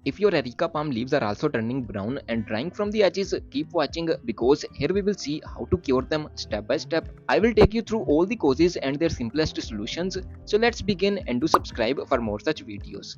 If your Areca palm leaves are also turning brown and drying from the edges, keep watching because here we will see how to cure them step by step. I will take you through all the causes and their simplest solutions. So let's begin, and do subscribe for more such videos.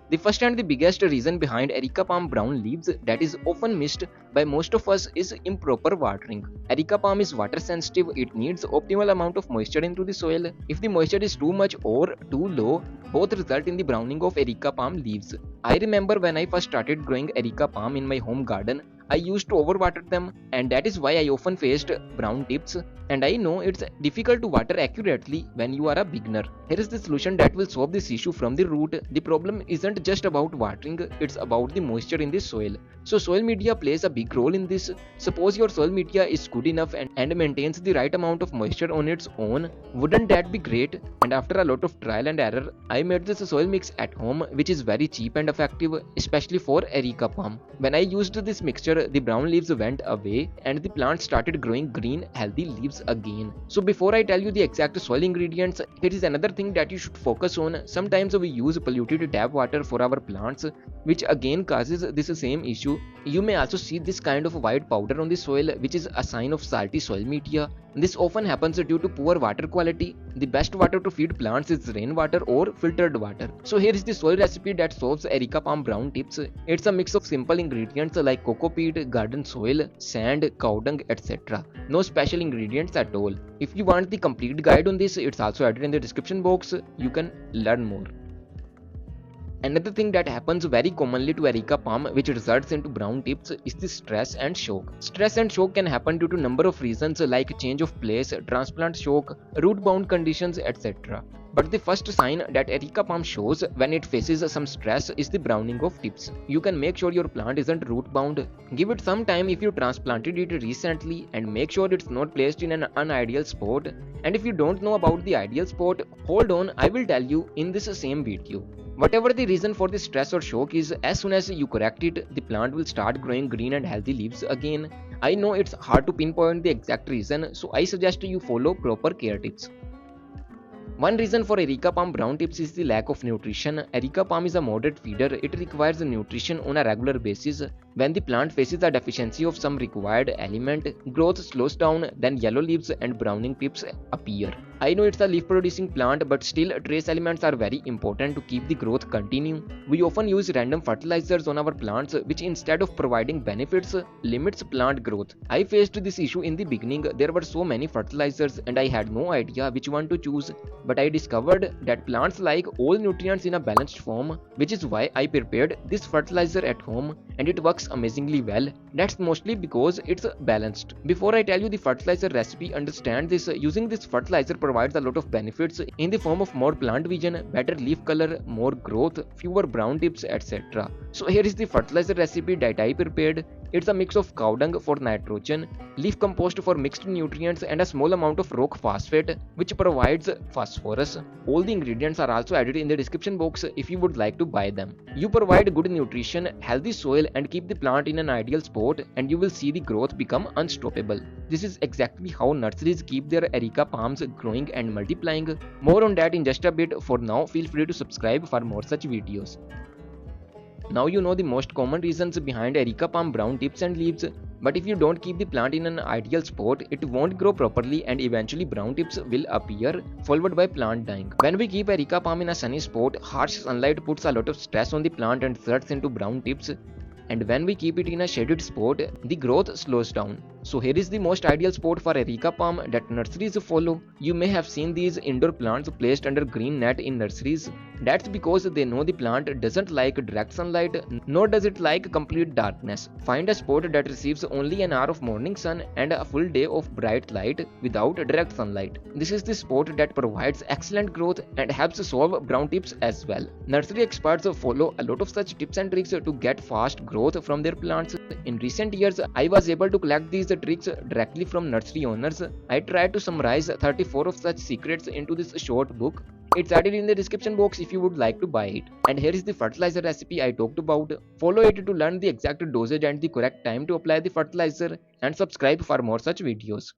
The first and the biggest reason behind Areca palm brown leaves that is often missed by most of us is improper watering. Areca palm is water sensitive, it needs optimal amount of moisture into the soil. If the moisture is too much or too low, both result in the browning of Areca palm leaves. I remember when I first started growing Areca palm in my home garden, I used to overwater them, and that is why I often faced brown tips. And I know it's difficult to water accurately when you are a beginner. Here is the solution that will solve this issue from the root. The problem isn't just about watering, it's about the moisture in the soil. So soil media plays a big role in this. Suppose your soil media is good enough and maintains the right amount of moisture on its own. Wouldn't that be great? And after a lot of trial and error, I made this soil mix at home, which is very cheap and effective, especially for Areca palm. When I used this mixture, the brown leaves went away and the plant started growing green, healthy leaves again. So before I tell you the exact soil ingredients, here is another thing that you should focus on. Sometimes we use polluted tap water for our plants, which again causes this same issue. You may also see this kind of white powder on the soil, which is a sign of salty soil media. This often happens due to poor water quality. The best water to feed plants is rainwater or filtered water. So here is the soil recipe that solves Areca palm brown tips. It's a mix of simple ingredients like coco peat, garden soil, sand, cow dung, etc. No special ingredients at all. If you want the complete guide on this, it's also added in the description box. You can learn more. Another thing that happens very commonly to Areca palm which results into brown tips is the stress and shock. Stress and shock can happen due to number of reasons like change of place, transplant shock, root bound conditions, etc. But the first sign that Areca palm shows when it faces some stress is the browning of tips. You can make sure your plant isn't root bound. Give it some time if you transplanted it recently, and make sure it's not placed in an unideal spot. And if you don't know about the ideal spot, hold on, I will tell you in this same video. Whatever the reason for the stress or shock is, as soon as you correct it, the plant will start growing green and healthy leaves again. I know it's hard to pinpoint the exact reason, so I suggest you follow proper care tips. One reason for Areca palm brown tips is the lack of nutrition. Areca palm is a moderate feeder. It requires nutrition on a regular basis. When the plant faces a deficiency of some required element, growth slows down, then yellow leaves and browning tips appear. I know it's a leaf producing plant, but still trace elements are very important to keep the growth continue. We often use random fertilizers on our plants, which instead of providing benefits, limits plant growth. I faced this issue in the beginning. There were so many fertilizers and I had no idea which one to choose. But I discovered that plants like all nutrients in a balanced form, which is why I prepared this fertilizer at home, and it works amazingly well. That's mostly because it's balanced. Before I tell you the fertilizer recipe, understand this: using this fertilizer provides a lot of benefits in the form of more plant vision, better leaf color, more growth, fewer brown tips, etc. So here is the fertilizer recipe that I prepared. It's a mix of cow dung for nitrogen, leaf compost for mixed nutrients, and a small amount of rock phosphate which provides phosphorus. All the ingredients are also added in the description box if you would like to buy them. You provide good nutrition, healthy soil, and keep the plant in an ideal spot, and you will see the growth become unstoppable. This is exactly how nurseries keep their Areca palms growing and multiplying. More on that in just a bit. For now, feel free to subscribe for more such videos. Now you know the most common reasons behind Areca palm brown tips and leaves. But if you don't keep the plant in an ideal spot, it won't grow properly and eventually brown tips will appear, followed by plant dying. When we keep Areca palm in a sunny spot, harsh sunlight puts a lot of stress on the plant and results into brown tips. And when we keep it in a shaded spot, the growth slows down. So here is the most ideal spot for Areca palm that nurseries follow. You may have seen these indoor plants placed under green net in nurseries. That's because they know the plant doesn't like direct sunlight, nor does it like complete darkness. Find a spot that receives only an hour of morning sun and a full day of bright light without direct sunlight. This is the spot that provides excellent growth and helps solve brown tips as well. Nursery experts follow a lot of such tips and tricks to get fast growth from their plants. In recent years, I was able to collect these tricks directly from nursery owners. I tried to summarize 34 of such secrets into this short book. It's added in the description box if you would like to buy it. And here is the fertilizer recipe I talked about. Follow it to learn the exact dosage and the correct time to apply the fertilizer, and subscribe for more such videos.